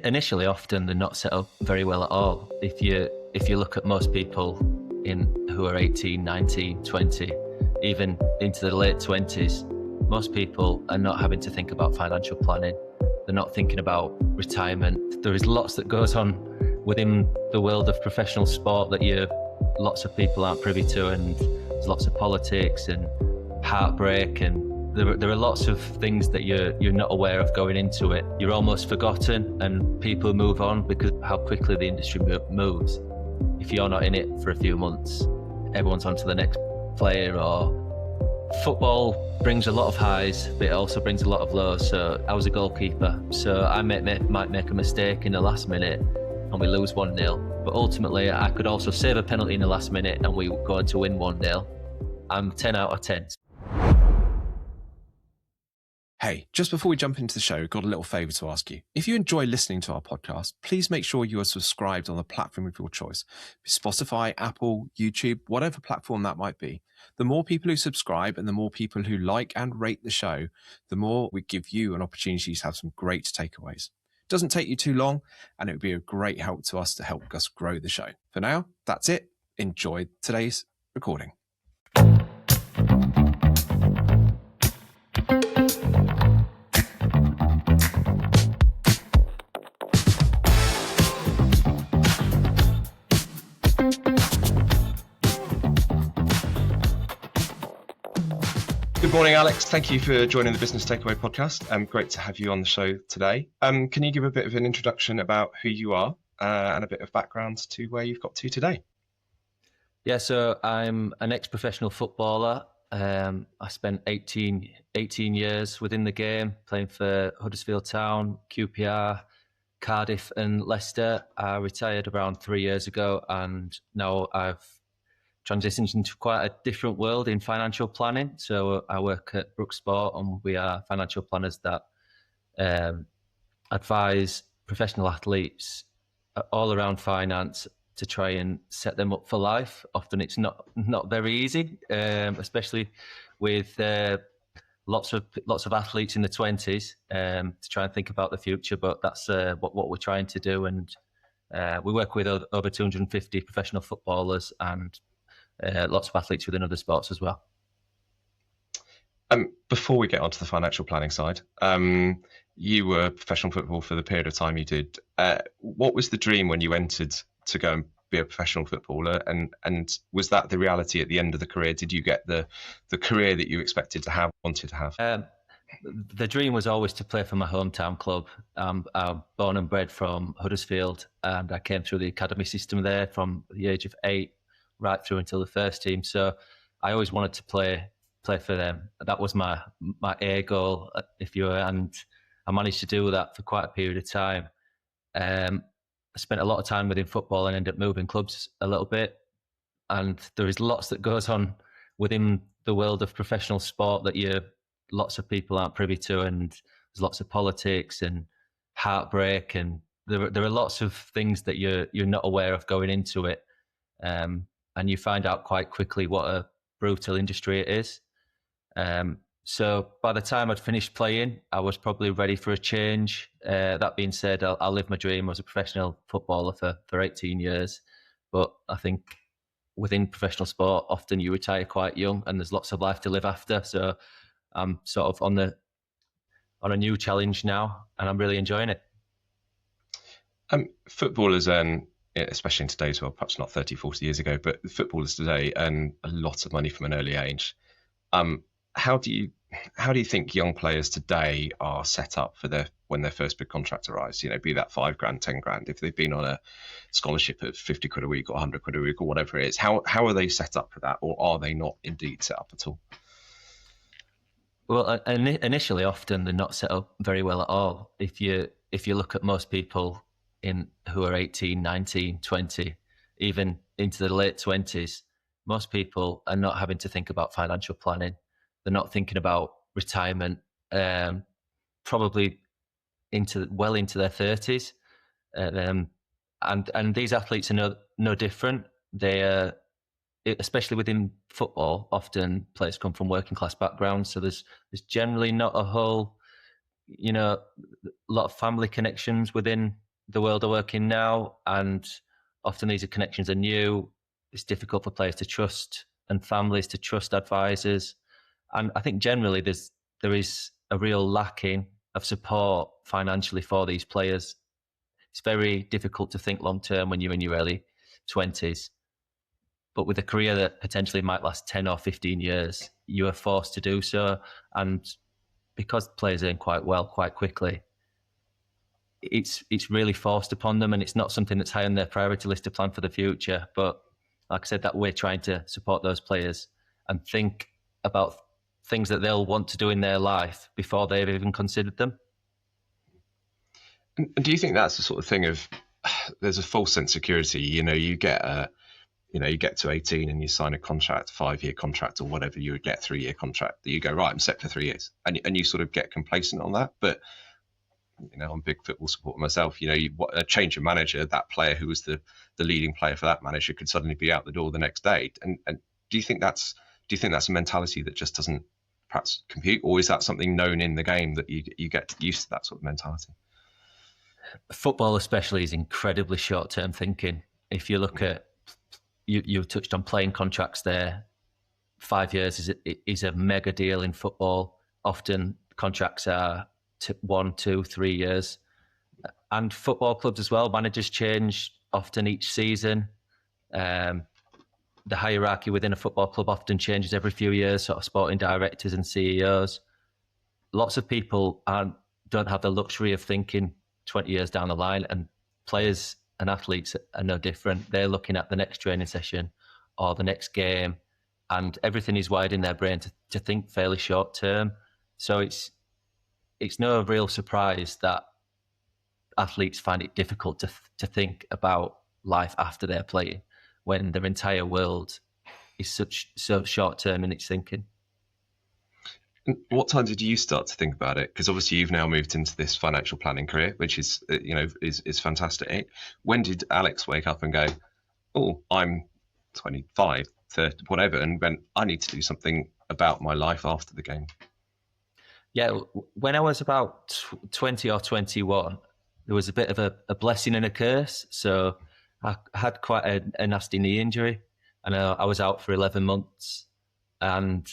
Initially, often they're not set up very well at all. If you look at most people who are 18, 19, 20, even into the late 20s, most people are not having to think about financial planning. They're not thinking about retirement. There is lots that goes on within the world of professional sport that lots of people aren't privy to, and there's lots of politics and heartbreak, and there are lots of things that you're not aware of going into it. You're almost forgotten, and people move on because of how quickly the industry moves. If you're not in it for a few months, everyone's on to the next player. Or football brings a lot of highs, but it also brings a lot of lows. So I was a goalkeeper, so I might make a mistake in the last minute and we lose 1-0. But ultimately, I could also save a penalty in the last minute and we go on to win 1-0. I'm 10 out of 10. Hey, just before we jump into the show, got a little favour to ask you. If you enjoy listening to our podcast, please make sure you are subscribed on the platform of your choice. Spotify, Apple, YouTube, whatever platform that might be. The more people who subscribe and the more people who like and rate the show, the more we give you an opportunity to have some great takeaways. Doesn't take you too long, and it would be a great help to us to help us grow the show. For now, that's it. Enjoy today's recording. Good morning, Alex. Thank you for joining the Business Takeaway podcast. Great to have you on the show today. Can you give a bit of an introduction about who you are and a bit of background to where you've got to today? Yeah, so I'm an ex-professional footballer. I spent 18 years within the game, playing for Huddersfield Town, QPR, Cardiff and Leicester. I retired around 3 years ago, and now I've transitioned into quite a different world in financial planning. So I work at Brooksport, and we are financial planners that advise professional athletes all around finance to try and set them up for life. Often it's not very easy, especially with lots of athletes in the 20s to try and think about the future. But that's what we're trying to do, and we work with over 250 professional footballers and lots of athletes within other sports as well. Before we get onto the financial planning side, you were professional football for the period of time you did. What was the dream when you entered to go and be a professional footballer? And was that the reality at the end of the career? Did you get the career that you expected to have, wanted to have? The dream was always to play for my hometown club. I'm born and bred from Huddersfield, and I came through the academy system there from the age of 8 right through until the first team. So I always wanted to play for them. That was my A goal, if you were, and I managed to do that for quite a period of time. I spent a lot of time within football and ended up moving clubs a little bit. And there is lots that goes on within the world of professional sport that lots of people aren't privy to, and there's lots of politics and heartbreak, and there are lots of things that you're not aware of going into it. And you find out quite quickly what a brutal industry it is. So by the time I'd finished playing, I was probably ready for a change. That being said, I'll live my dream. I was a professional footballer for 18 years. But I think within professional sport, often you retire quite young and there's lots of life to live after. So I'm sort of on a new challenge now, and I'm really enjoying it. Footballers especially in today's world, perhaps not 30, 40 years ago, but footballers today earn a lot of money from an early age. How do you think young players today are set up for when their first big contract arrives? Be that $5,000, $10,000, if they've been on a scholarship of 50 quid a week or 100 quid a week or whatever it is. How are they set up for that, or are they not indeed set up at all? Well, initially, often they're not set up very well at all. If you look at most people who are 18, 19, 20, even into the late 20s, most people are not having to think about financial planning. They're not thinking about retirement, probably into their 30s. And these athletes are no different. They especially within football, often players come from working class backgrounds, so there's generally not a whole, lot of family connections within the world of working now, and often these connections are new. It's difficult for players to trust and families to trust advisors, and I think generally there is a real lacking of support financially for these players. It's very difficult to think long term when you're in your early 20s, but with a career that potentially might last 10 or 15 years, you are forced to do so. And because players earn quite well quite quickly, it's really forced upon them, and it's not something that's high on their priority list to plan for the future. But like I said, that we're trying to support those players and think about things that they'll want to do in their life before they've even considered them. And do you think that's the sort of thing of there's a false sense of security? You get to 18 and you sign a contract, 5-year contract or whatever, you would get 3-year contract that you go, right, I'm set for 3 years. And you sort of get complacent on that. But, I'm a big football supporter myself. A change of manager, that player who was the leading player for that manager could suddenly be out the door the next day. And do you think that's a mentality that just doesn't perhaps compute? Or is that something known in the game that you get used to that sort of mentality? Football especially is incredibly short-term thinking. If you look at, you touched on playing contracts there, 5 years is a mega deal in football. Often contracts are 1, 2, 3 years. And football clubs as well, managers change often each season. The hierarchy within a football club often changes every few years, sort of sporting directors and CEOs. Lots of people don't have the luxury of thinking 20 years down the line, and players and athletes are no different. They're looking at the next training session or the next game, and everything is wired in their brain to think fairly short term. So it's no real surprise that athletes find it difficult to think about life after they're playing when their entire world is so short term in its thinking. What time did you start to think about it? Because obviously you've now moved into this financial planning career, which is fantastic. When did Alex wake up and go, oh, I'm 25, 30, whatever, and went, I need to do something about my life after the game? Yeah, when I was about 20 or 21, there was a bit of a blessing and a curse. So I had quite a nasty knee injury, and I was out for 11 months, and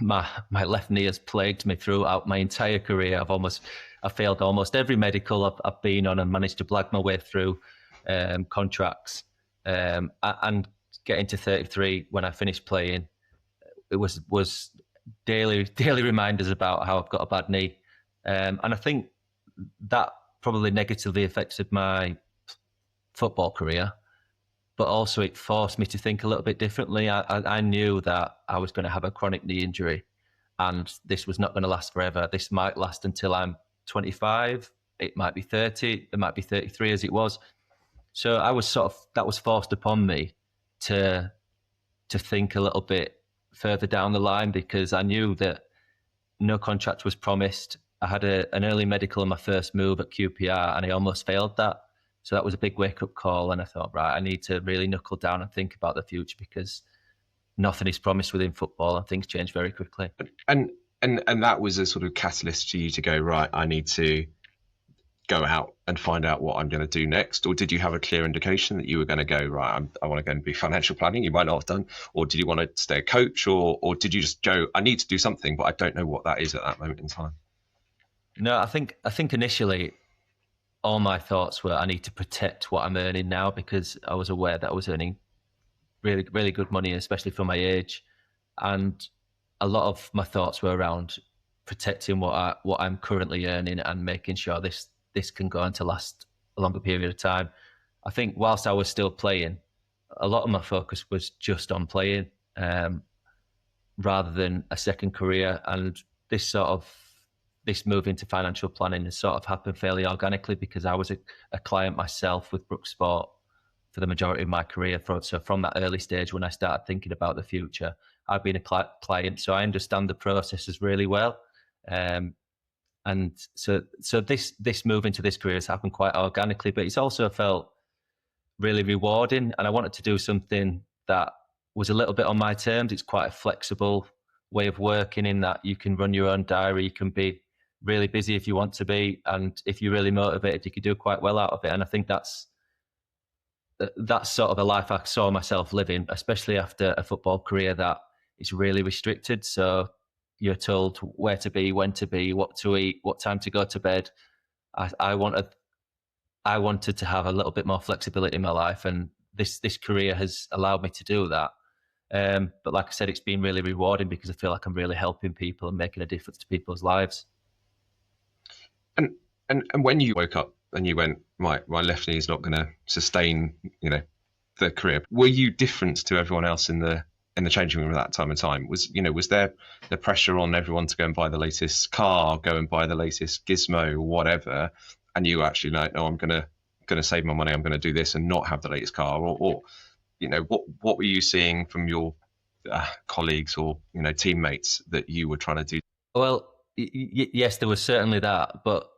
my left knee has plagued me throughout my entire career. I failed almost every medical I've been on and managed to blag my way through contracts. And getting to 33 when I finished playing, it was daily reminders about how I've got a bad knee. And I think that probably negatively affected my football career, but also it forced me to think a little bit differently. I knew that I was going to have a chronic knee injury, and this was not going to last forever. This might last until I'm 25. It might be 30. It might be 33 as it was. So that was forced upon me to think a little bit further down the line, because I knew that no contract was promised. I had an early medical on my first move at QPR, and I almost failed that. So that was a big wake-up call, and I thought, right, I need to really knuckle down and think about the future, because nothing is promised within football, and things change very quickly. And that was a sort of catalyst to you to go, right, I need to go out and find out what I'm going to do next? Or did you have a clear indication that you were going to go, right, I want to go and be financial planning? You might not have done. Or did you want to stay a coach? Or did you just go, I need to do something, but I don't know what that is at that moment in time? No, I think initially all my thoughts were, I need to protect what I'm earning now, because I was aware that I was earning really, really good money, especially for my age. And a lot of my thoughts were around protecting what I'm currently earning and making sure this can go on to last a longer period of time. I think whilst I was still playing, a lot of my focus was just on playing, rather than a second career. And this move into financial planning has sort of happened fairly organically, because I was a client myself with Brook Sport for the majority of my career. So from that early stage when I started thinking about the future, I've been a client, so I understand the processes really well. And so this move into this career has happened quite organically, but it's also felt really rewarding. And I wanted to do something that was a little bit on my terms. It's quite a flexible way of working, in that you can run your own diary, you can be really busy if you want to be, and if you're really motivated, you can do quite well out of it. And I think that's sort of a life I saw myself living, especially after a football career that is really restricted. So you're told where to be, when to be, what to eat, what time to go to bed. I wanted to have a little bit more flexibility in my life, and this career has allowed me to do that. But like I said, it's been really rewarding because I feel like I'm really helping people and making a difference to people's lives. And when you woke up and you went, my left knee is not going to sustain, the career, were you different to everyone else in the changing room at that time? Was there the pressure on everyone to go and buy the latest car, go and buy the latest gizmo, whatever, and you actually like, no, I'm gonna save my money, I'm gonna do this and not have the latest car, or what were you seeing from your colleagues or teammates that you were trying to do? Well, yes, there was certainly that, but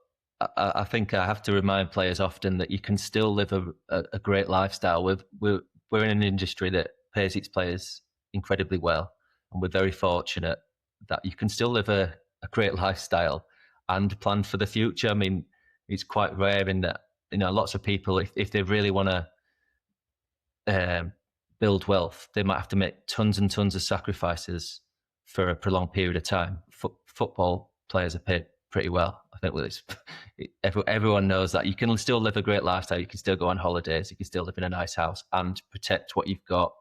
I think I have to remind players often that you can still live a great lifestyle. We're in an industry that pays its players incredibly well, and we're very fortunate that you can still live a great lifestyle and plan for the future. I mean, it's quite rare in that lots of people, if they really want to build wealth, they might have to make tons and tons of sacrifices for a prolonged period of time. Football players are paid pretty well. I think everyone knows that you can still live a great lifestyle. You can still go on holidays. You can still live in a nice house and protect what you've got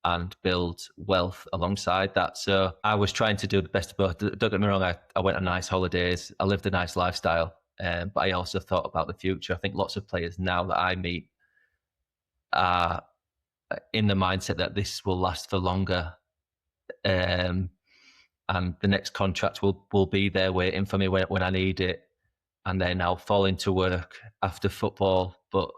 and build wealth alongside that. So I was trying to do the best of both. Don't get me wrong, I went on nice holidays. I lived a nice lifestyle, but I also thought about the future. I think lots of players now that I meet are in the mindset that this will last for longer, and the next contract will be there waiting for me when I need it, and then I'll fall into work after football. But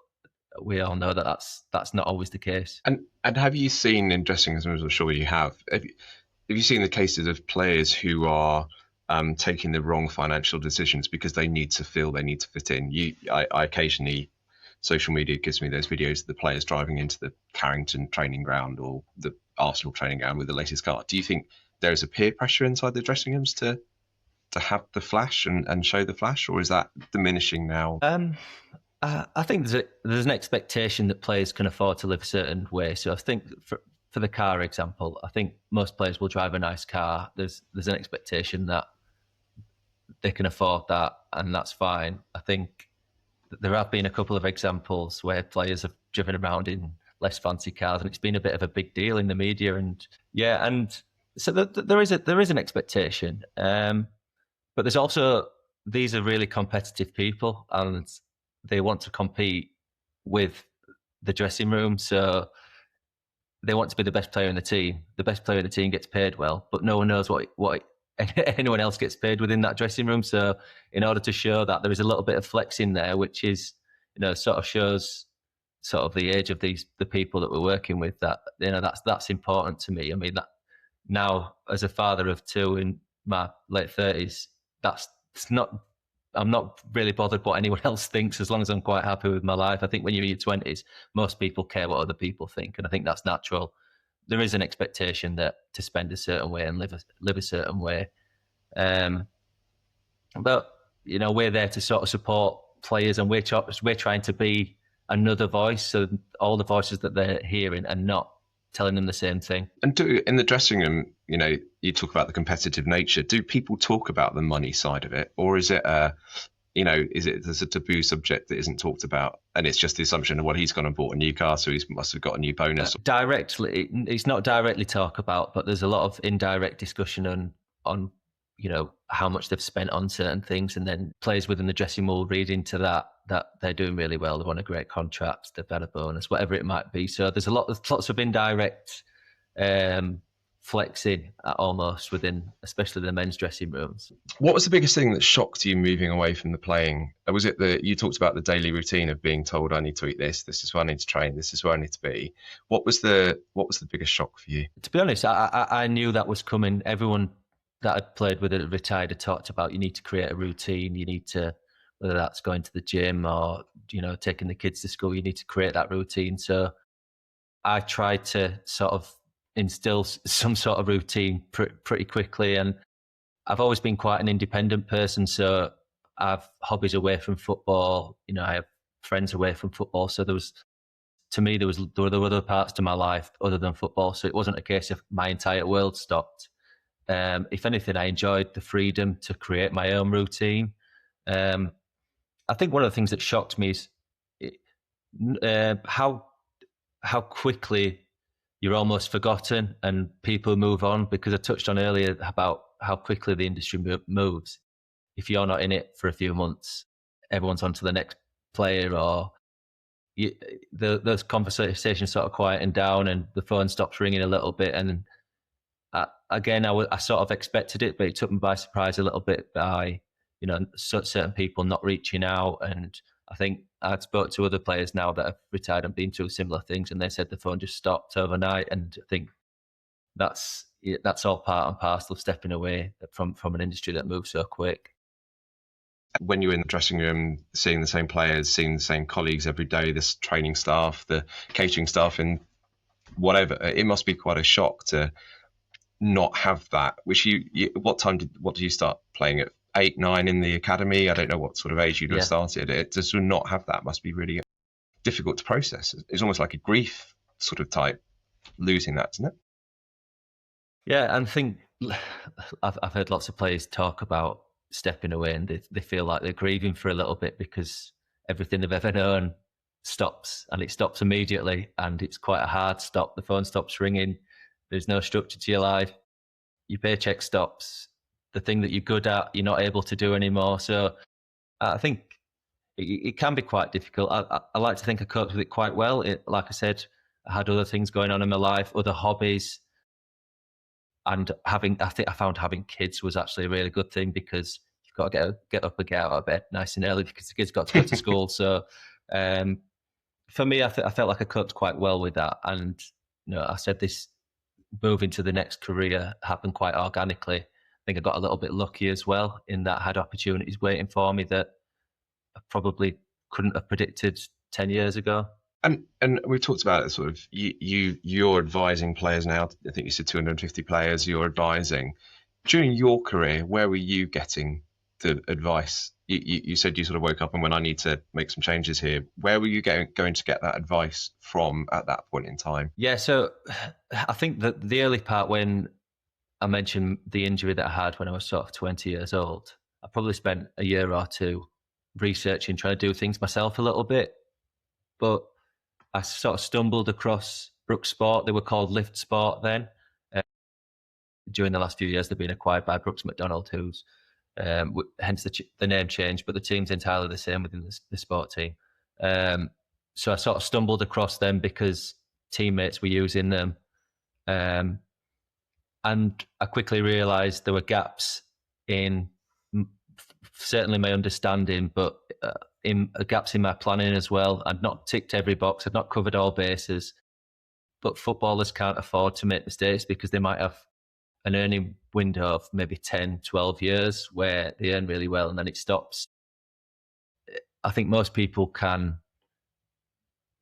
we all know that that's not always the case. And have you seen in dressing rooms, I'm sure you have you seen the cases of players who are taking the wrong financial decisions because they need to fit in? I occasionally, social media gives me those videos of the players driving into the Carrington training ground or the Arsenal training ground with the latest car. Do you think there is a peer pressure inside the dressing rooms to have the flash and show the flash, or is that diminishing now? I think there's an expectation that players can afford to live a certain way. So I think for the car example, I think most players will drive a nice car. There's an expectation that they can afford that, and that's fine. I think there have been a couple of examples where players have driven around in less fancy cars, and it's been a bit of a big deal in the media. And so there is an expectation, but there's also, these are really competitive people, and they want to compete with the dressing room. So they want to be the best player in the team. The best player in the team gets paid well, but no one knows what anyone else gets paid within that dressing room. So in order to show that, there is a little bit of flex in there, which is, sort of shows sort of the age of the people that we're working with, that, that's important to me. I mean, that now as a father of two in my late 30s, I'm not really bothered what anyone else thinks, as long as I'm quite happy with my life. I think when you're in your 20s, most people care what other people think, and I think that's natural. There is an expectation that to spend a certain way and live a certain way, but we're there to sort of support players, and we're trying to be another voice, so all the voices that they're hearing are not telling them the same thing. And in the dressing room, you talk about the competitive nature. Do people talk about the money side of it, or is it there's a taboo subject that isn't talked about, and it's just the assumption of, well, he's gone and bought a new car, so he must have got a new bonus? Directly, it's not directly talked about, but there's a lot of indirect discussion on how much they've spent on certain things, and then players within the dressing room will read into that they're doing really well, they've won a great contract, they've had a bonus, whatever it might be. So there's lots of indirect flexing almost within, especially the men's dressing rooms. What was the biggest thing that shocked you moving away from the playing? Was it you talked about the daily routine of being told, I need to eat this is where I need to train, this is where I need to be. What was the biggest shock for you? To be honest, I knew that was coming. Everyone that I'd played with had retired had talked about, you need to create a routine, you need to, whether that's going to the gym or taking the kids to school, you need to create that routine. So I tried to sort of instill some sort of routine pretty quickly, and I've always been quite an independent person, so I've hobbies away from football. I have friends away from football. So there were other parts to my life other than football. So it wasn't a case of my entire world stopped. If anything, I enjoyed the freedom to create my own routine. I think one of the things that shocked me is how quickly you're almost forgotten and people move on. Because I touched on earlier about how quickly the industry moves. If you're not in it for a few months, everyone's on to the next player, or those conversations sort of quieten down and the phone stops ringing a little bit. And I sort of expected it, but it took me by surprise a little bit by certain people not reaching out. And I think I'd spoke to other players now that have retired and been through similar things, and they said the phone just stopped overnight. And I think that's all part and parcel of stepping away from an industry that moves so quick. When you're in the dressing room, seeing the same players, seeing the same colleagues every day, this training staff, the catering staff, and whatever, it must be quite a shock to not have that. What do you start playing at? 8, 9 in the academy? I don't know what sort of age you'd have started. It to sort of not have that must be really difficult to process. It's almost like a grief sort of type, losing that, isn't it? Yeah, and I think I've heard lots of players talk about stepping away, and they feel like they're grieving for a little bit because everything they've ever known stops, and it stops immediately, and it's quite a hard stop. The phone stops ringing. There's no structure to your life. Your paycheck stops. The thing that you're good at, you're not able to do anymore. So I think it can be quite difficult. I like to think I coped with it quite well. Like I said, I had other things going on in my life, other hobbies. And I found having kids was actually a really good thing, because you've got to get up and get out of bed nice and early because the kids got to go to school. So for me, I felt like I coped quite well with that. And I said this move into the next career happened quite organically. I think I got a little bit lucky as well, in that I had opportunities waiting for me that I probably couldn't have predicted 10 years ago. And we've talked about it, sort of you're advising players now. I think you said 250 players you're advising. During your career, where were you getting the advice? You said you sort of woke up and went, I need to make some changes here. Where were you going to get that advice from at that point in time? Yeah, so I think that the early part, when I mentioned the injury that I had when I was sort of 20 years old, I probably spent a year or two researching, trying to do things myself a little bit. But I sort of stumbled across Brooks Sport. They were called Lift Sport then. During the last few years, they've been acquired by Brooks McDonald, who's hence the name change, but the team's entirely the same within the sport team. So I sort of stumbled across them because teammates were using them. And I quickly realised there were gaps in certainly my understanding, but in gaps in my planning as well. I'd not ticked every box. I'd not covered all bases. But footballers can't afford to make mistakes, because they might have an earning window of maybe 10, 12 years where they earn really well and then it stops. I think most people can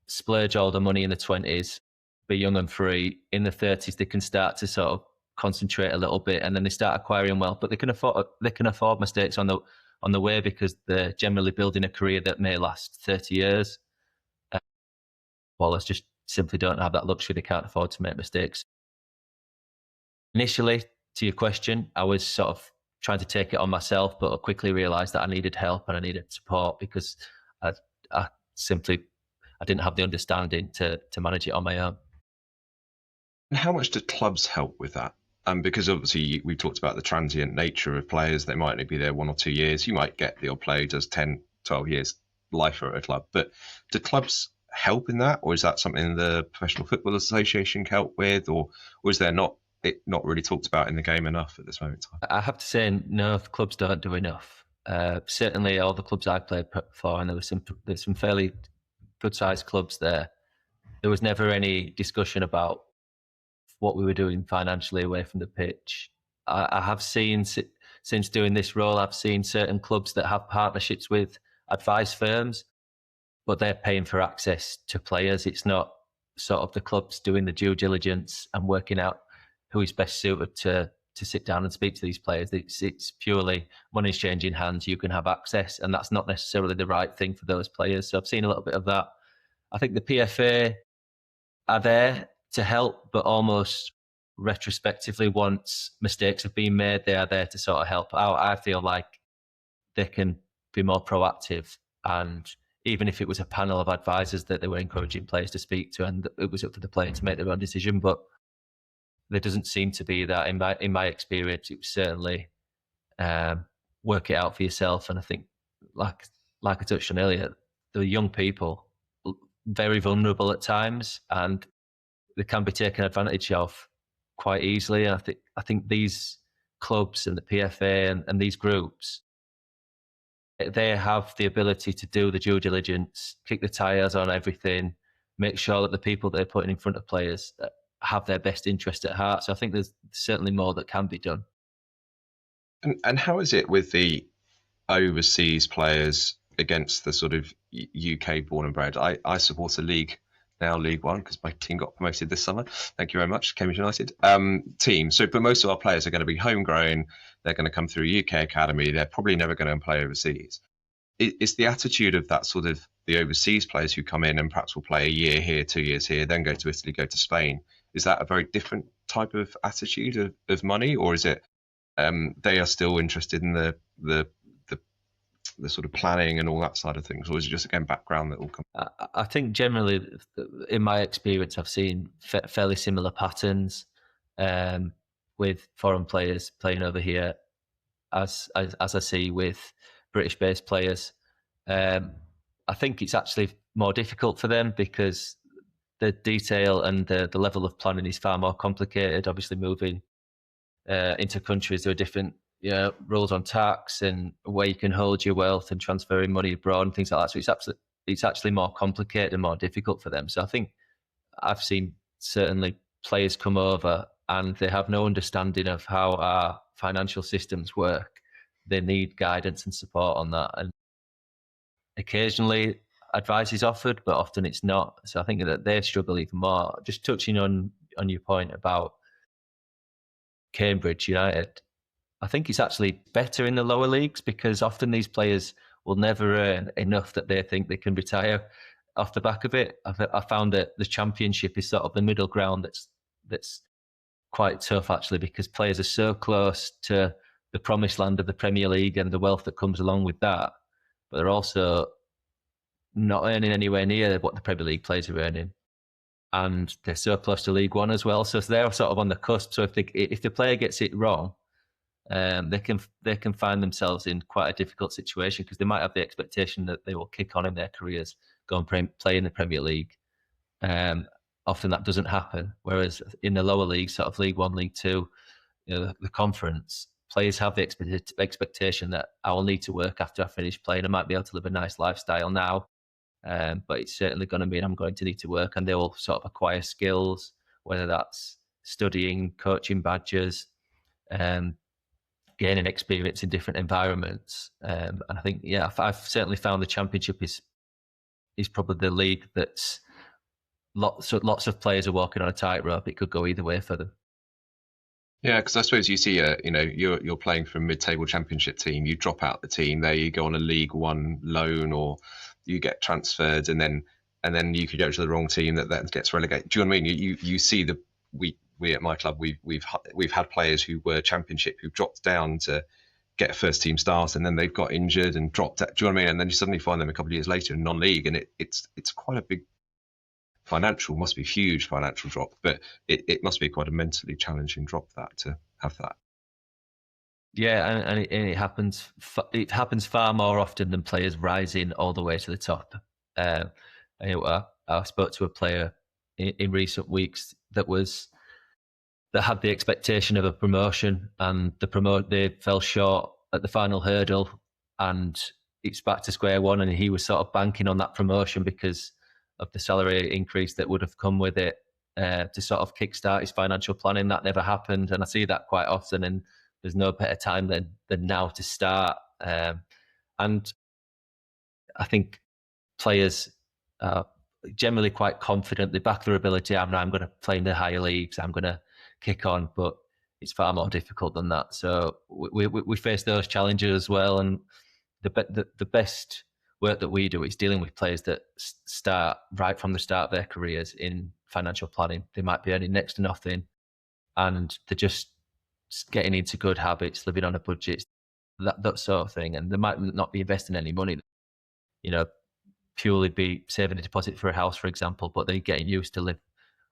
splurge all the money in the 20s, be young and free. In the 30s, they can start to sort of concentrate a little bit, and then they start acquiring wealth. But they can afford mistakes on the way, because they're generally building a career that may last 30 years. Ballers just simply don't have that luxury. They can't afford to make mistakes. Initially, to your question, I was sort of trying to take it on myself, but I quickly realised that I needed help and I needed support, because I didn't have the understanding to manage it on my own. And how much do clubs help with that? Because obviously we talked about the transient nature of players. They might only be there 1 or 2 years. You might get the odd player who does 10, 12 years lifer at a club. But do clubs help in that? Or is that something the Professional Football Association can help with? Or is there not really talked about in the game enough at this moment in time? I have to say, no, clubs don't do enough. Certainly all the clubs I played for, and there's some fairly good-sized clubs there, there was never any discussion about what we were doing financially away from the pitch. I have seen, since doing this role, I've seen certain clubs that have partnerships with advice firms, but they're paying for access to players. It's not sort of the clubs doing the due diligence and working out who is best suited to to sit down and speak to these players. It's purely money's changing hands. You can have access, and that's not necessarily the right thing for those players. So I've seen a little bit of that. I think the PFA are there to help, but almost retrospectively, once mistakes have been made, they are there to sort of help out. I feel like they can be more proactive, and even if it was a panel of advisors that they were encouraging players to speak to, and it was up to the player to make their own decision, but there doesn't seem to be that in my experience. It was certainly work it out for yourself, and I think like I touched on earlier, the young people very vulnerable at times, and they can be taken advantage of quite easily. And I think these clubs and the PFA and these groups, they have the ability to do the due diligence, kick the tires on everything, make sure that the people they're putting in front of players have their best interest at heart. So I think there's certainly more that can be done. And how is it with the overseas players against the sort of UK born and bred? I support a league now, League One, because my team got promoted this summer. Thank you very much, Cambridge United team. So, but most of our players are going to be homegrown. They're going to come through a UK academy. They're probably never going to play overseas. Is the attitude of that sort of the overseas players who come in and perhaps will play a year here, 2 years here, then go to Italy, go to Spain? Is that a very different type of attitude of money, or is it they are still interested in the sort of planning and all that side of things, or is it just again background that will come? I think generally, in my experience, I've seen fairly similar patterns with foreign players playing over here, as I see with British-based players. I think it's actually more difficult for them because the detail and the level of planning is far more complicated. Obviously, moving into countries, there are different rules on tax and where you can hold your wealth and transferring money abroad and things like that. So it's actually more complicated and more difficult for them. So I think I've seen certainly players come over and they have no understanding of how our financial systems work. They need guidance and support on that. And occasionally advice is offered, but often it's not. So I think that they struggle even more. Just touching on your point about Cambridge United, I think it's actually better in the lower leagues because often these players will never earn enough that they think they can retire off the back of it. I found that the Championship is sort of the middle ground that's quite tough actually, because players are so close to the promised land of the Premier League and the wealth that comes along with that, but they're also not earning anywhere near what the Premier League players are earning. And they're so close to League One as well. So they're sort of on the cusp. So if the player gets it wrong, they can find themselves in quite a difficult situation because they might have the expectation that they will kick on in their careers, go and play in the Premier League. Often that doesn't happen. Whereas in the lower leagues, sort of League One, League Two, the conference, players have the expectation that I will need to work after I finish playing. I might be able to live a nice lifestyle now, but it's certainly going to mean I'm going to need to work, and they will sort of acquire skills, whether that's studying, coaching badges, gaining experience in different environments. And I think, I've certainly found the Championship is probably the league that's lots of players are walking on a tightrope. It could go either way for them. Yeah, because I suppose you see, you're playing for a mid-table Championship team. You drop out the team, there you go on a League One loan, or you get transferred, and then you could go to the wrong team that gets relegated. Do you know what I mean? You see we at my club we've had players who were Championship who dropped down to get a first team start, and then they've got injured and dropped. Do you know what I mean? And then you suddenly find them a couple of years later in non-league, and it's quite a big must be huge financial drop, but it must be quite a mentally challenging drop to have that. Yeah, and it happens. It happens far more often than players rising all the way to the top. I spoke to a player in recent weeks that had the expectation of a promotion, and they fell short at the final hurdle, and it's back to square one. And he was sort of banking on that promotion because of the salary increase that would have come with it to sort of kickstart his financial planning. That never happened, and I see that quite often. And there's no better time than now to start. And I think players are generally quite confident. They back their ability. I'm going to play in the higher leagues. I'm going to kick on. But it's far more difficult than that. So we face those challenges as well. And the best work that we do is dealing with players that start right from the start of their careers in financial planning. They might be earning next to nothing, and they're just getting into good habits, living on a budget, that sort of thing. And they might not be investing any money, purely be saving a deposit for a house, for example, but they're getting used to live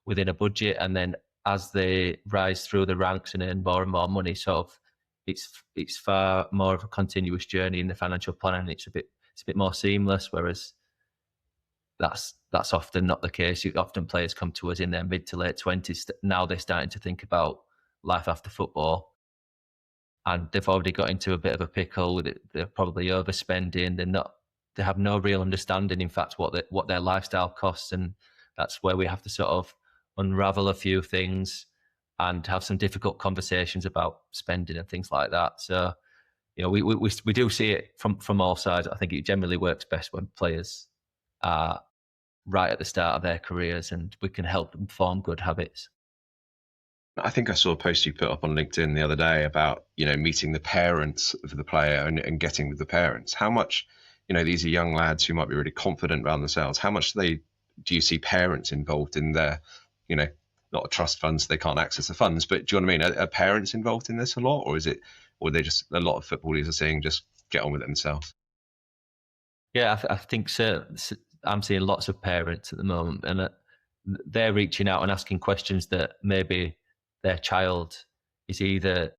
within a budget. And then as they rise through the ranks and earn more and more money, sort of, it's far more of a continuous journey in the financial planning. It's a bit more seamless, whereas that's often not the case. Often players come to us in their mid to late 20s. Now they're starting to think about life after football, and they've already got into a bit of a pickle with it. They're probably overspending. They have no real understanding, in fact, what their lifestyle costs, and that's where we have to sort of unravel a few things and have some difficult conversations about spending and things like that. So, we do see it from all sides. I think it generally works best when players are right at the start of their careers, and we can help them form good habits. I think I saw a post you put up on LinkedIn the other day about, meeting the parents of the player and getting with the parents. How much, these are young lads who might be really confident around themselves. How much do you see parents involved in their, not a trust funds, they can't access the funds, but do you know what I mean? Are parents involved in this a lot, or they just, a lot of footballers are saying just get on with it themselves? Yeah, I think so. I'm seeing lots of parents at the moment, and they're reaching out and asking questions that maybe their child is either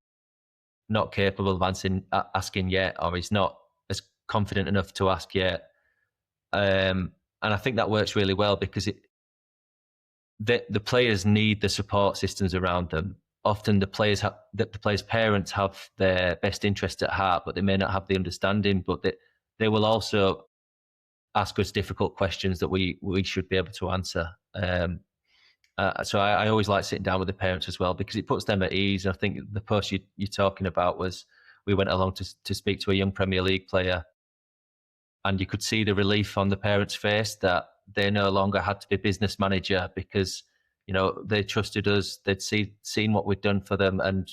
not capable of asking yet, or is not as confident enough to ask yet. And I think that works really well because the players need the support systems around them. Often the players' parents have their best interest at heart, but they may not have the understanding. But they will also ask us difficult questions that we should be able to answer. So I always like sitting down with the parents as well, because it puts them at ease. I think the post you're talking about was, we went along to speak to a young Premier League player, and you could see the relief on the parents' face that they no longer had to be business manager, because they trusted us. They'd seen what we'd done for them, and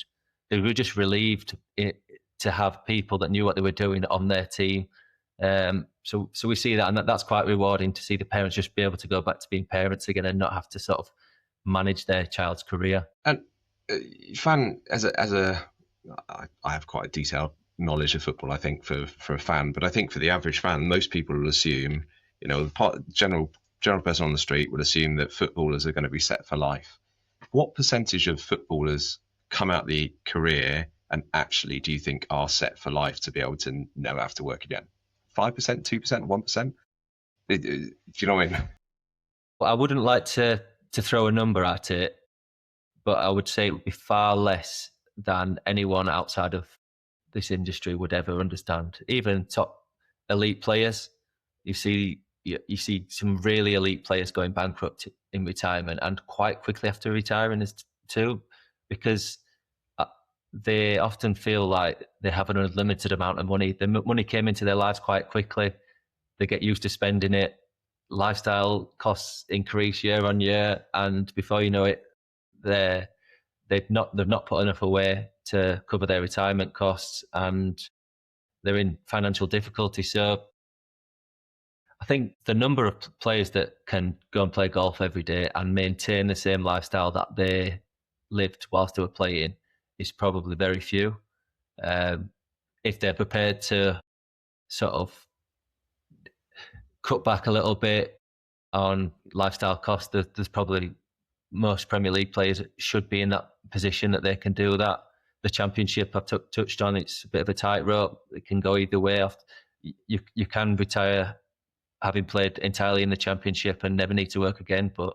they were just relieved to have people that knew what they were doing on their team. So we see that, and that's quite rewarding to see the parents just be able to go back to being parents again and not have to sort of manage their child's career. And fan, I have quite a detailed knowledge of football, I think, for a fan, but I think for the average fan, most people will assume, the general person on the street would assume that footballers are going to be set for life. What percentage of footballers come out the career and actually do you think are set for life to be able to never have to work again? 5%, 2%, 1%? Do you know what I mean? Well, I wouldn't like to throw a number at it, but I would say it would be far less than anyone outside of this industry would ever understand. Even top elite players, you see some really elite players going bankrupt in retirement, and quite quickly after retiring too, because they often feel like they have an unlimited amount of money. The money came into their lives quite quickly. They get used to spending it. Lifestyle costs increase year on year, and before you know it, they've not put enough away to cover their retirement costs, and they're in financial difficulty. So I think the number of players that can go and play golf every day and maintain the same lifestyle that they lived whilst they were playing is probably very few. If they're prepared to sort of cut back a little bit on lifestyle costs, there's probably most Premier League players should be in that position that they can do that. The Championship I've touched on, it's a bit of a tightrope. It can go either way. You can retire having played entirely in the Championship and never need to work again, but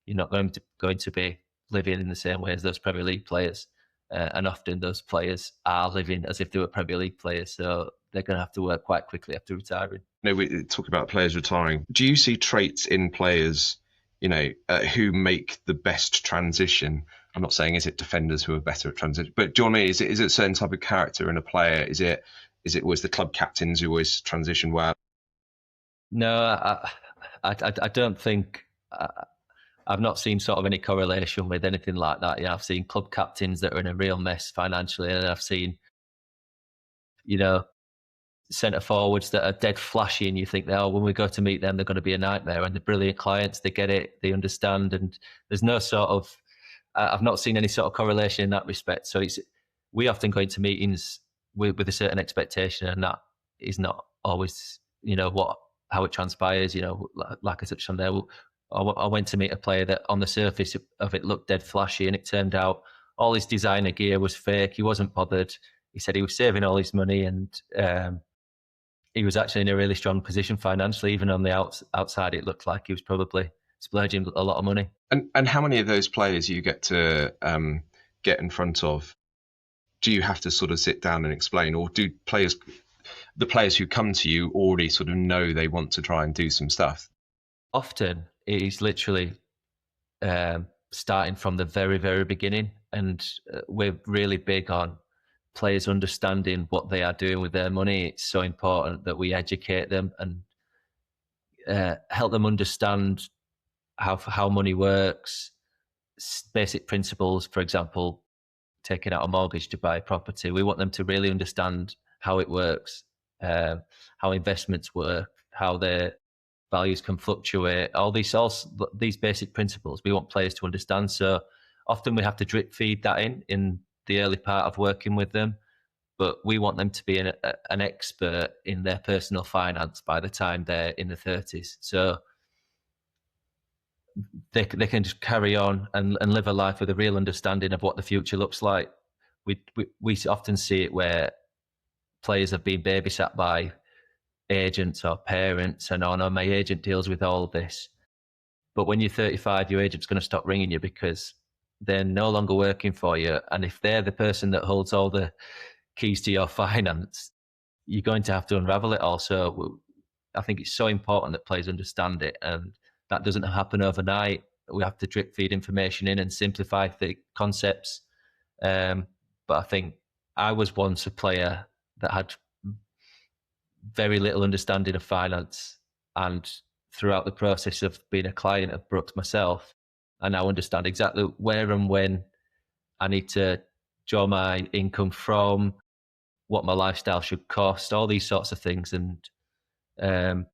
you're not going to be living in the same way as those Premier League players. And often those players are living as if they were Premier League players, so they're going to have to work quite quickly after retiring. We talk about players retiring. Do you see traits in players, who make the best transition? I'm not saying is it defenders who are better at transition, but do you know what I mean? Is it a certain type of character in a player? Is it always the club captains who always transition well? No, I don't think. I've not seen sort of any correlation with anything like that. Yeah, I've seen club captains that are in a real mess financially, and I've seen, centre forwards that are dead flashy, and you think, oh, when we go to meet them, they're going to be a nightmare. And the brilliant clients, they get it, they understand, and there's no sort of, I've not seen any sort of correlation in that respect. So we often go into meetings with a certain expectation, and that is not always, how it transpires. Like I touched on there, I went to meet a player that on the surface of it looked dead flashy, and it turned out all his designer gear was fake. He wasn't bothered. He said he was saving all his money, and he was actually in a really strong position financially. Even on the outside, it looked like he was probably splurging a lot of money. And how many of those players you get to get in front of? Do you have to sort of sit down and explain, or do the players who come to you already sort of know they want to try and do some stuff? Often it is literally starting from the very, very beginning, and we're really big on players understanding what they are doing with their money. It's so important that we educate them and help them understand how money works, basic principles. For example, taking out a mortgage to buy a property. We want them to really understand how it works, how investments work, how their values can fluctuate. All these basic principles we want players to understand. So often we have to drip feed that in the early part of working with them, but we want them to be an expert in their personal finance by the time they're in the 30s. So they can just carry on and live a life with a real understanding of what the future looks like. We often see it where players have been babysat by agents or parents, and no, my agent deals with all of this. But when you're 35, your agent's going to stop ringing you because they're no longer working for you. And if they're the person that holds all the keys to your finance, you're going to have to unravel it all. So I think it's so important that players understand it, and that doesn't happen overnight. We have to drip feed information in and simplify the concepts. But I think I was once a player that had very little understanding of finance, and throughout the process of being a client of Brooks myself, I now understand exactly where and when I need to draw my income from, what my lifestyle should cost, all these sorts of things. And I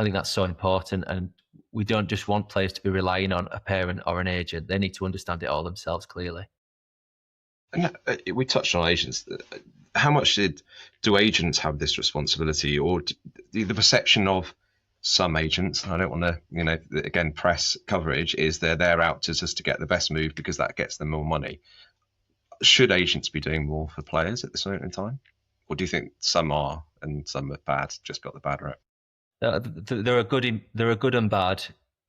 think that's so important. And we don't just want players to be relying on a parent or an agent. They need to understand it all themselves clearly. And we touched on agents. How much do agents have this responsibility, or the perception of some agents? I don't want to, again, press coverage is they're out to just to get the best move because that gets them more money. Should agents be doing more for players at this moment in time, or do you think some are and some are bad, just got the bad rep? There are good and bad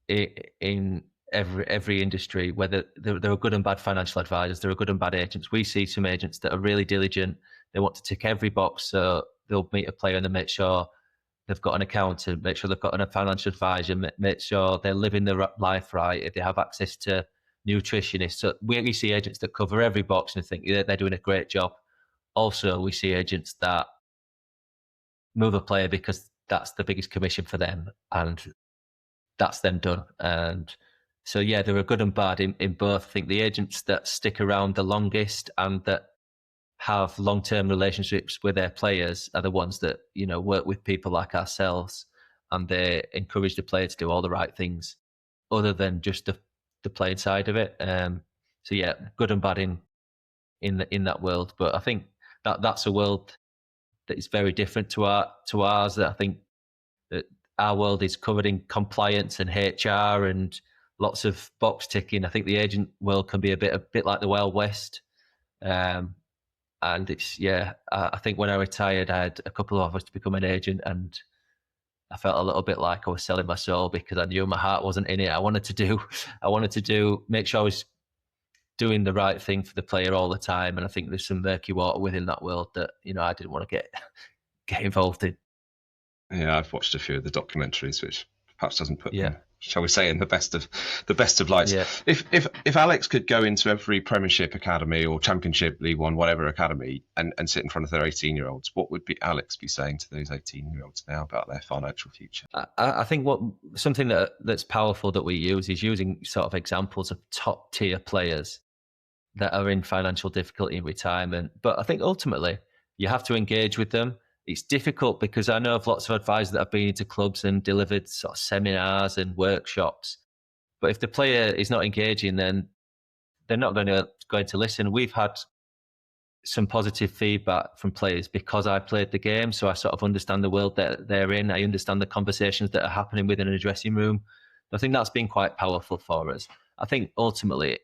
in every industry. Whether there are good and bad financial advisors, there are good and bad agents. We see some agents that are really diligent. They want to tick every box, so they'll meet a player and they make sure they've got an accountant, make sure they've got a financial advisor, make sure they're living their life right, if they have access to nutritionists. So we see agents that cover every box and think they're doing a great job. Also, we see agents that move a player because that's the biggest commission for them, and that's them done. And so, yeah, there are good and bad in both. I think the agents that stick around the longest and that have long-term relationships with their players are the ones that, work with people like ourselves, and they encourage the player to do all the right things other than just the playing side of it. So, yeah, good and bad in that world. But I think that's a world that is very different to ours. That I think that our world is covered in compliance and HR and lots of box ticking. I think the agent world can be a bit like the Wild West. And it's, I think when I retired, I had a couple of offers to become an agent, and I felt a little bit like I was selling my soul because I knew my heart wasn't in it. I wanted to make sure I was doing the right thing for the player all the time. And I think there's some murky water within that world that, I didn't want to get involved in. Yeah, I've watched a few of the documentaries, which perhaps doesn't put them shall we say, in the best of lights. Yeah. If Alex could go into every Premiership academy or Championship, League One, whatever academy, and sit in front of their 18-year-olds, what would Alex be saying to those 18-year-olds now about their financial future? I think something that's powerful that we use is using sort of examples of top tier players that are in financial difficulty in retirement. But I think ultimately you have to engage with them. It's difficult because I know of lots of advisors that have been into clubs and delivered sort of seminars and workshops. But if the player is not engaging, then they're not going to listen. We've had some positive feedback from players because I played the game, so I sort of understand the world that they're in. I understand the conversations that are happening within a dressing room. I think that's been quite powerful for us. I think ultimately,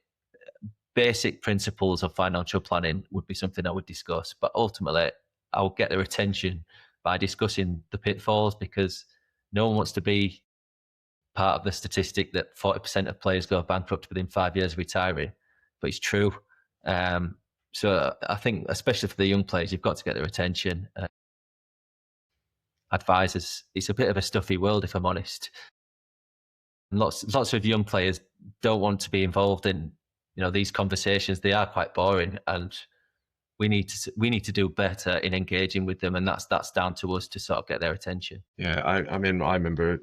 basic principles of financial planning would be something I would discuss, but ultimately, I would get their attention by discussing the pitfalls, because no one wants to be part of the statistic that 40% of players go bankrupt within 5 years of retiring, but it's true. So I think, especially for the young players, you've got to get their attention. Advisors, it's a bit of a stuffy world, if I'm honest. Lots of young players don't want to be involved in these conversations. They are quite boring, and we need to do better in engaging with them, and that's down to us to sort of get their attention. Yeah, I mean, I remember,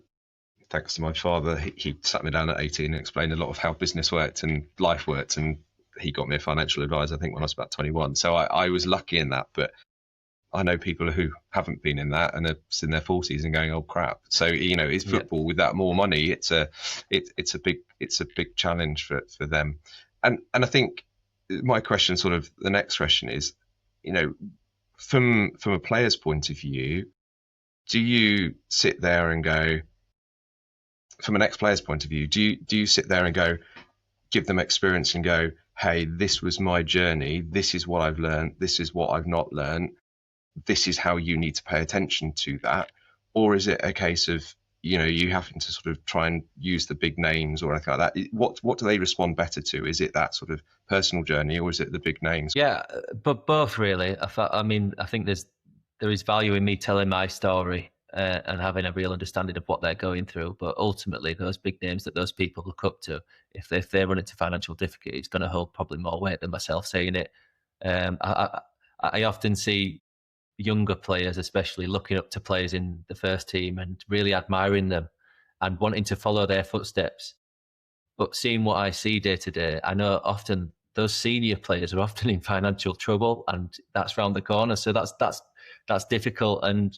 thanks to my father, he sat me down at 18 and explained a lot of how business worked and life worked, and he got me a financial advisor, I think, when I was about 21. So I was lucky in that, but I know people who haven't been in that and are in their 40s and going, oh crap. So is football with that more money? It's a big challenge for them. And I think my question, sort of the next question is, from a player's point of view, do you sit there and go, from an ex-player's point of view, do you sit there and go, give them experience and go, hey, this was my journey, this is what I've learned, this is what I've not learned, this is how you need to pay attention to that? Or is it a case of, you having to sort of try and use the big names or anything like that? What do they respond better to? Is it that sort of personal journey, or is it the big names? Yeah, but both really. I think there is value in me telling my story and having a real understanding of what they're going through. But ultimately, those big names that those people look up to, if they run into financial difficulty, it's going to hold probably more weight than myself saying it. I often see younger players, especially, looking up to players in the first team and really admiring them and wanting to follow their footsteps. But seeing what I see day to day, I know often those senior players are often in financial trouble, and that's round the corner. So that's difficult. And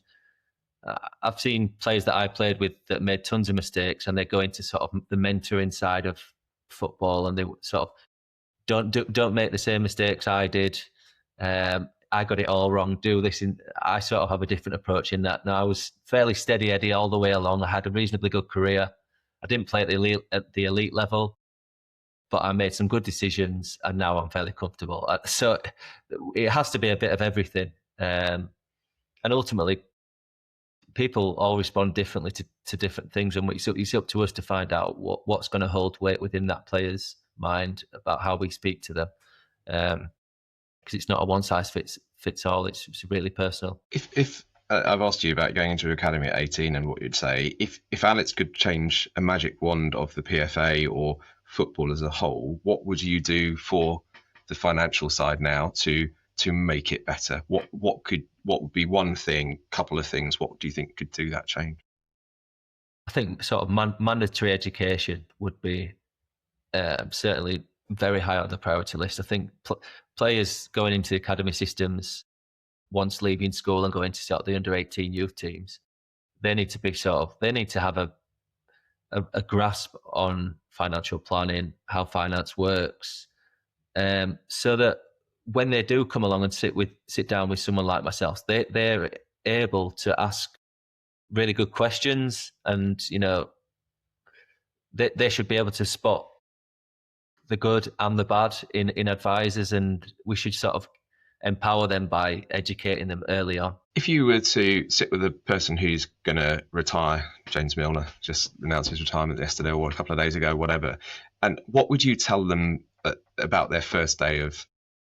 I've seen players that I played with that made tons of mistakes, and they go into sort of the mentoring side of football, and they sort of don't make the same mistakes I did. I got it all wrong. Do this. I sort of have a different approach in that. Now, I was fairly steady Eddie all the way along. I had a reasonably good career. I didn't play at the elite level, but I made some good decisions, and now I'm fairly comfortable. So it has to be a bit of everything. And ultimately, people all respond differently to different things, and it's up to us to find out what's going to hold weight within that player's mind about how we speak to them. Because it's not a one size fits all. It's really personal. If I've asked you about going into your academy at 18 and what you'd say, if Alex could change a magic wand of the PFA or football as a whole, what would you do for the financial side now to make it better? What would be one thing, couple of things? What do you think could do that change? I think sort of mandatory education would be certainly very high on the priority list. I think players going into the academy systems, once leaving school and going to sort of the under-18 youth teams, they need to have a grasp on financial planning, how finance works, so that when they do come along and sit down with someone like myself, they're able to ask really good questions, and they should be able to spot the good and the bad in advisors, and we should sort of empower them by educating them early on. If you were to sit with a person who's going to retire, James Milner just announced his retirement yesterday or a couple of days ago, whatever, and what would you tell them about their first day of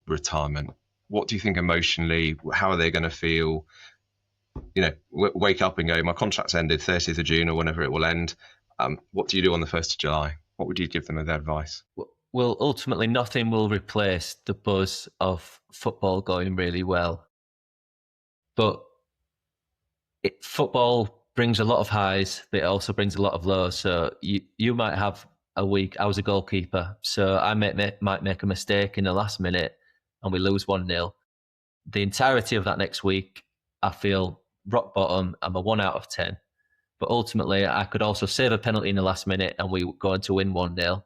retirement? What do you think emotionally? How are they going to feel? Wake up and go, my contract's ended 30th of June or whenever it will end. What do you do on the 1st of July? What would you give them as advice? Well, ultimately, nothing will replace the buzz of football going really well. But football brings a lot of highs, but it also brings a lot of lows. So you might have a week. I was a goalkeeper, so I might make a mistake in the last minute and we lose 1-0. The entirety of that next week, I feel rock bottom. I'm a 1 out of 10. But ultimately, I could also save a penalty in the last minute and we go on to win 1-0.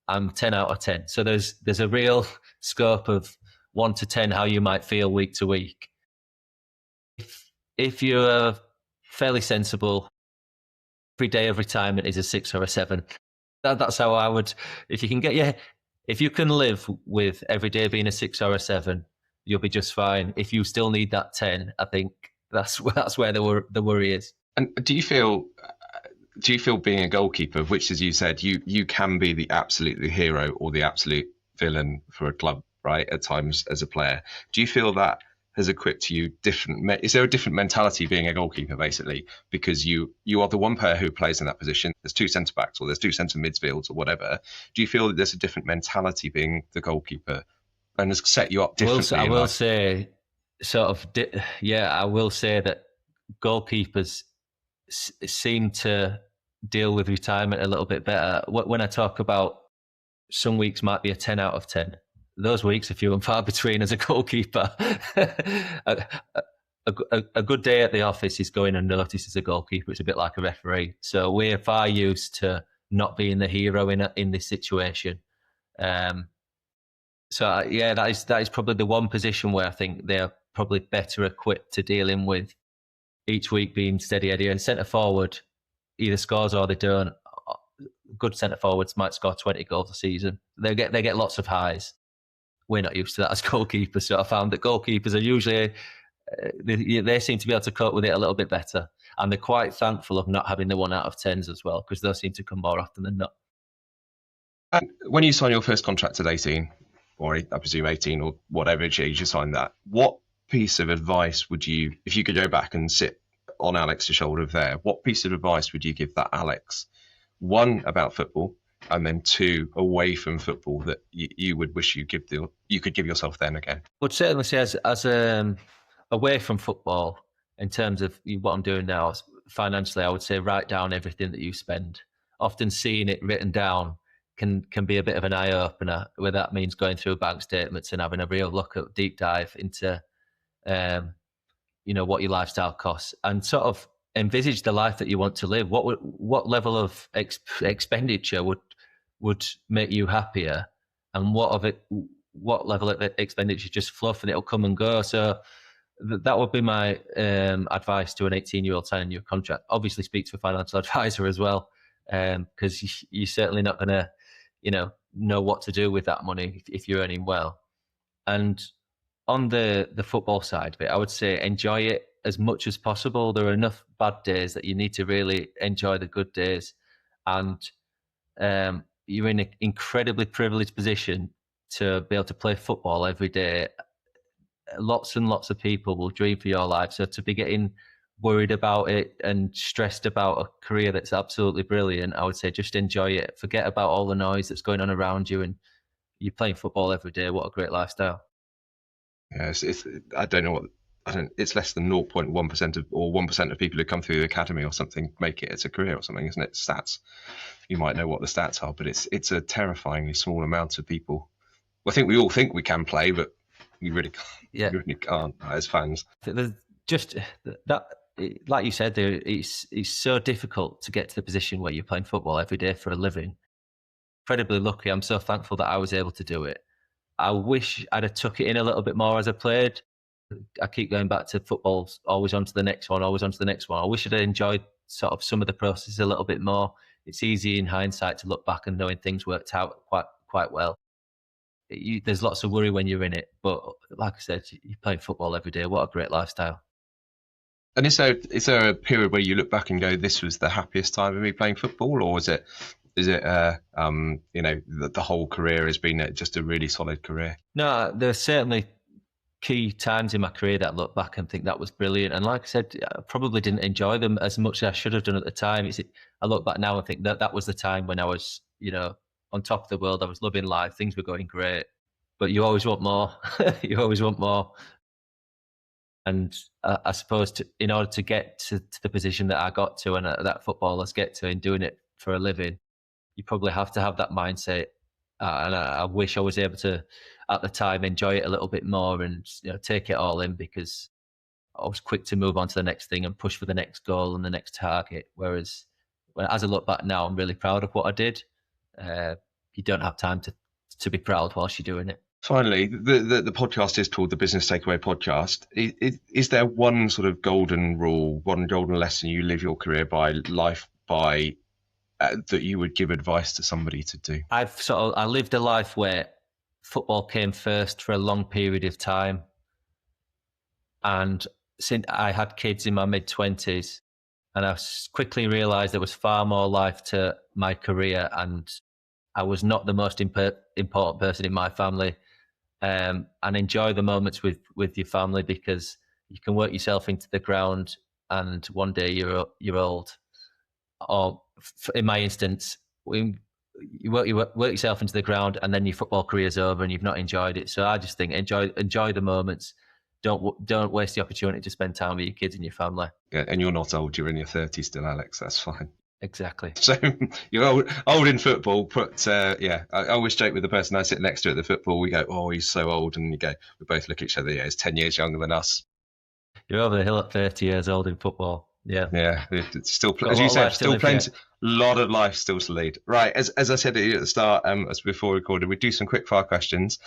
I'm 10 out of 10. So there's a real scope of 1 to 10 how you might feel week to week. If you're fairly sensible, every day of retirement is a 6 or a 7. That's how I would. If you can live with every day being a 6 or a 7, you'll be just fine. If you still need that 10, I think that's where the worry is. And do you feel being a goalkeeper, which, as you said, you can be the absolute hero or the absolute villain for a club, right? At times as a player, do you feel that has equipped you different? Is there a different mentality being a goalkeeper, basically, because you are the one player who plays in that position? There's 2 centre backs or there's 2 centre midfields or whatever. Do you feel that there's a different mentality being the goalkeeper and has set you up differently? I will say that goalkeepers seem to deal with retirement a little bit better. When I talk about some weeks might be a 10 out of 10, those weeks are few and far between as a goalkeeper. a good day at the office is going unnoticed as a goalkeeper. It's a bit like a referee. So we're far used to not being the hero in this situation. That is probably the one position where I think they're probably better equipped to dealing with each week being steady Eddie. And centre forward either scores or they don't. Good centre forwards might score 20 goals a season. They get lots of highs. We're not used to that as goalkeepers, so I found that goalkeepers are usually they seem to be able to cope with it a little bit better, and they're quite thankful of not having the 1 out of 10s as well, because those seem to come more often than not. And when you sign your first contract at 18, or I presume 18 or whatever age you signed that, what piece of advice would you, if you could go back and sit on Alex's shoulder there, what piece of advice would you give that Alex? 1, about football, and then 2, away from football, that you would wish you could give yourself then again? I would certainly say as away from football, in terms of what I'm doing now financially, I would say write down everything that you spend. Often seeing it written down can be a bit of an eye opener, where that means going through bank statements and having a real look at deep dive into what your lifestyle costs, and sort of envisage the life that you want to live. What level of expenditure would make you happier, and what level of expenditure just fluff and it'll come and go. So that would be my advice to an 18-year-old signing your contract. Obviously speak to a financial advisor as well, because you're certainly not going to know what to do with that money if you're earning well. And on the football side of it, I would say enjoy it as much as possible. There are enough bad days that you need to really enjoy the good days. And you're in an incredibly privileged position to be able to play football every day. Lots and lots of people will dream for your life. So to be getting worried about it and stressed about a career that's absolutely brilliant, I would say just enjoy it. Forget about all the noise that's going on around you, and you're playing football every day. What a great lifestyle. Yes, I don't know it's less than 0.1% or 1% of people who come through the academy or something make it as a career or something, isn't it? Stats. You might know what the stats are, but it's a terrifyingly small amount of people. I think we all think we can play, but we really can't. Yeah. We really can't as fans. Just that, like you said, it's so difficult to get to the position where you're playing football every day for a living. Incredibly lucky. I'm so thankful that I was able to do it. I wish I'd have took it in a little bit more as I played. I keep going back to football, always on to the next one, always on to the next one. I wish I'd enjoyed sort of some of the process a little bit more. It's easy in hindsight to look back and knowing things worked out quite well. There's lots of worry when you're in it, but like I said, you're playing football every day. What a great lifestyle. And is there a period where you look back and go, this was the happiest time of me playing football, or is it the whole career has been just a really solid career? No, there's certainly key times in my career that I look back and think that was brilliant. And like I said, I probably didn't enjoy them as much as I should have done at the time. I look back now and think that was the time when I was, on top of the world. I was loving life. Things were going great, but you always want more. You always want more. And I suppose in order to get to the position that I got to and that footballers get to in doing it for a living, you probably have to have that mindset. And I wish I was able to, at the time, enjoy it a little bit more and take it all in, because I was quick to move on to the next thing and push for the next goal and the next target. Whereas, as I look back now, I'm really proud of what I did. You don't have time to be proud whilst you're doing it. Finally, the podcast is called the Business Takeaway Podcast. Is there one sort of golden rule, one golden lesson you live your career by, life by, that you would give advice to somebody to do? I lived a life where football came first for a long period of time, and since I had kids in my mid-20s, and I quickly realised there was far more life to my career, and I was not the most important person in my family. And enjoy the moments with your family, because you can work yourself into the ground, and one day you're old. Or in my instance, you work yourself into the ground, and then your football career's over and you've not enjoyed it. So I just think enjoy the moments. Don't waste the opportunity to spend time with your kids and your family. Yeah, and you're not old. You're in your 30s still, Alex. That's fine. Exactly. So you're old in football, but I always joke with the person I sit next to at the football. We go, "Oh, he's so old," and we both look at each other. Yeah, he's 10 years younger than us. You're over the hill at 30 years old in football. Yeah, it's still, as you said, still plenty. A lot of life still to lead. Right, as I said at the start, as before we recorded, we do some quick fire questions.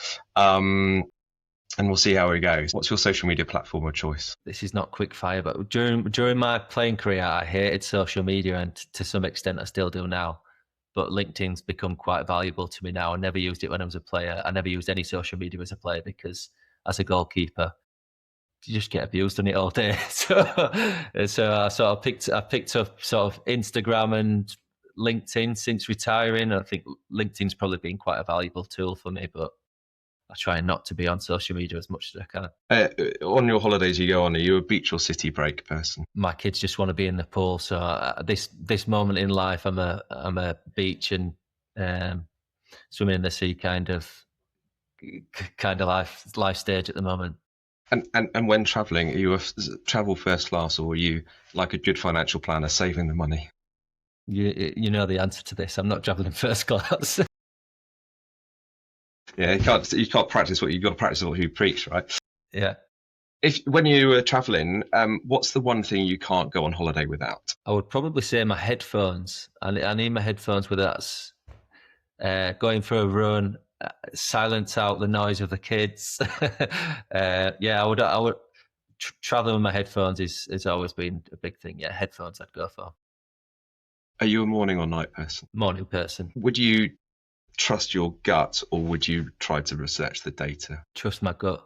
And we'll see how it goes. What's your social media platform of choice? This is not quick fire, but during my playing career, I hated social media, and to some extent I still do now. But LinkedIn's become quite valuable to me now. I never used it when I was a player. I never used any social media as a player, because as a goalkeeper, you just get abused on it all day. So I sort of picked up sort of Instagram and LinkedIn since retiring. I think LinkedIn's probably been quite a valuable tool for me, but I try not to be on social media as much as I can. On your holidays you go on, are you a beach or city break person? My kids just want to be in the pool, so this moment in life, I'm a beach and swimming in the sea kind of life stage at the moment. And when travelling, are you a travel first class, or are you like a good financial planner saving the money? You know the answer to this. I'm not travelling first class. Yeah, you can't practice what you've got to practice what you preach, right? Yeah. When you were travelling, what's the one thing you can't go on holiday without? I would probably say my headphones. I need my headphones, whether that's going for a run, silence out the noise of the kids. I would traveling with my headphones has always been a big thing. Yeah, headphones I'd go for. Are you a morning or night person? Morning person. Would you trust your gut, or would you try to research the data? Trust my gut.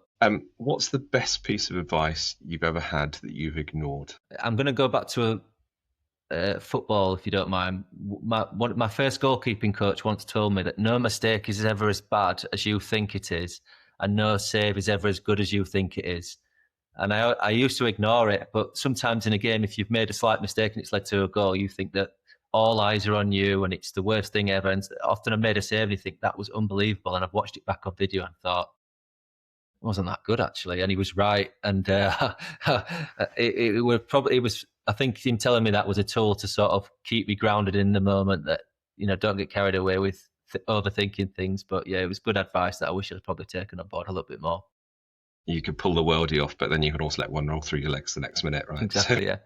What's the best piece of advice you've ever had that you've ignored? I'm going to go back to football, if you don't mind. My first goalkeeping coach once told me that no mistake is ever as bad as you think it is, and no save is ever as good as you think it is. And I used to ignore it, but sometimes in a game, if you've made a slight mistake and it's led to a goal, you think that all eyes are on you and it's the worst thing ever. And often I made a save and you think that was unbelievable, and I've watched it back on video and thought, it wasn't that good actually. And he was right. And it was I think him telling me that was a tool to sort of keep me grounded in the moment, that don't get carried away with overthinking things. But yeah, it was good advice that I wish I'd probably taken on board a little bit more. You could pull the worldie off, but then you could also let one roll through your legs the next minute, right? Exactly. Yeah.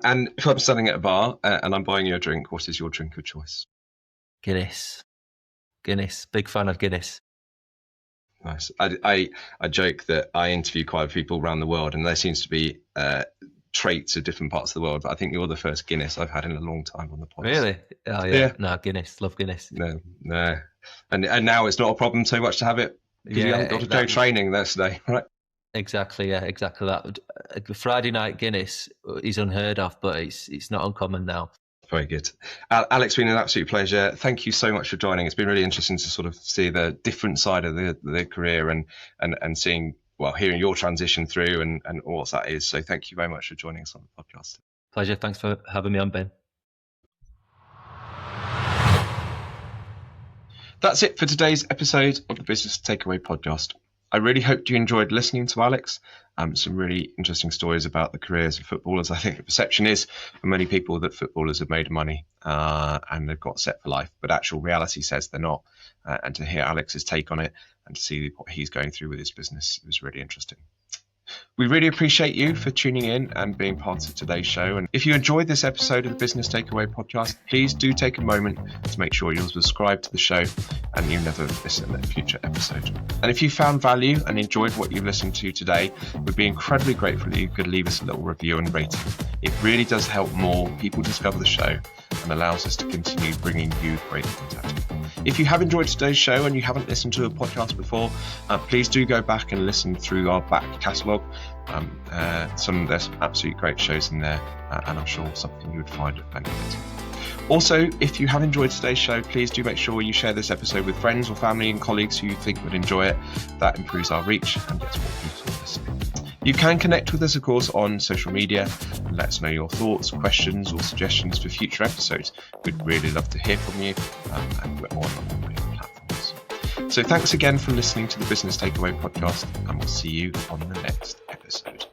And if I'm standing at a bar and I'm buying you a drink, what is your drink of choice? Guinness. Big fan of Guinness. Nice. I joke that I interview quite a few people around the world, and there seems to be traits of different parts of the world. But I think you're the first Guinness I've had in a long time on the podcast. Really? Oh yeah. No, Guinness. Love Guinness. No. And now it's not a problem so much to have it because you haven't got to go training that day, right? Exactly. Yeah. Exactly that. Friday night Guinness is unheard of, but it's not uncommon now. Very good. Alex, it's been an absolute pleasure. Thank you so much for joining. It's been really interesting to sort of see the different side of the career and seeing hearing your transition through and what that is. So thank you very much for joining us on the podcast. Pleasure. Thanks for having me on, Ben. That's it for today's episode of the Business Takeaway podcast. I really hope you enjoyed listening to Alex. Some really interesting stories about the careers of footballers. I think the perception is for many people that footballers have made money and they've got set for life, but actual reality says they're not. And to hear Alex's take on it and to see what he's going through with his business was really interesting. We really appreciate you for tuning in and being part of today's show. And if you enjoyed this episode of the Business Takeaway podcast, please do take a moment to make sure you're subscribed to the show and you never miss a future episode. And if you found value and enjoyed what you've listened to today, we'd be incredibly grateful if you could leave us a little review and rating. It really does help more people discover the show and allows us to continue bringing you great content. If you have enjoyed today's show and you haven't listened to a podcast before, please do go back and listen through our back catalogue. There's some absolutely great shows in there, and I'm sure something you would find of benefit. Also, if you have enjoyed today's show, please do make sure you share this episode with friends or family and colleagues who you think would enjoy it. That improves our reach and gets more people listening. You can connect with us, of course, on social media and let us know your thoughts, questions, or suggestions for future episodes. We'd really love to hear from you, and we're on all major platforms. So thanks again for listening to the Business Takeaway podcast, and we'll see you on the next episode.